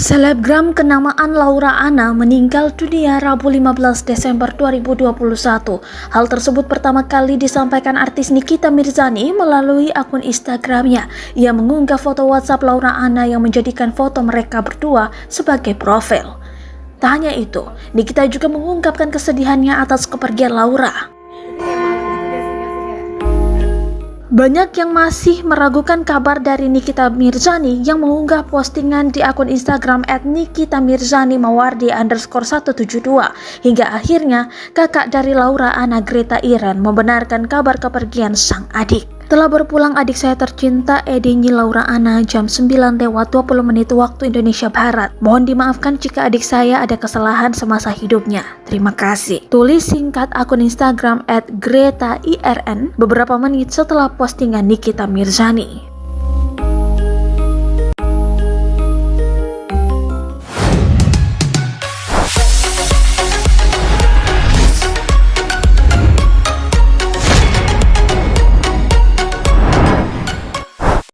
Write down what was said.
Selebgram kenamaan Laura Anna meninggal dunia Rabu 15 Desember 2021. Hal tersebut pertama kali disampaikan artis Nikita Mirzani melalui akun Instagramnya. Ia mengunggah foto WhatsApp Laura Anna yang menjadikan foto mereka berdua sebagai profil. Tak hanya itu, Nikita juga mengungkapkan kesedihannya atas kepergian Laura. Banyak yang masih meragukan kabar dari Nikita Mirzani yang mengunggah postingan di akun Instagram @nikitamirzani_mawardi_172 hingga akhirnya kakak dari Laura Anna, Greta Iren, membenarkan kabar kepergian sang adik. Telah berpulang adik saya tercinta Edinyi Laura Anna jam 9:20 waktu Indonesia Barat. Mohon dimaafkan jika adik saya ada kesalahan semasa hidupnya. Terima kasih. Tulis singkat akun Instagram @GretaIRN beberapa menit setelah postingan Nikita Mirzani.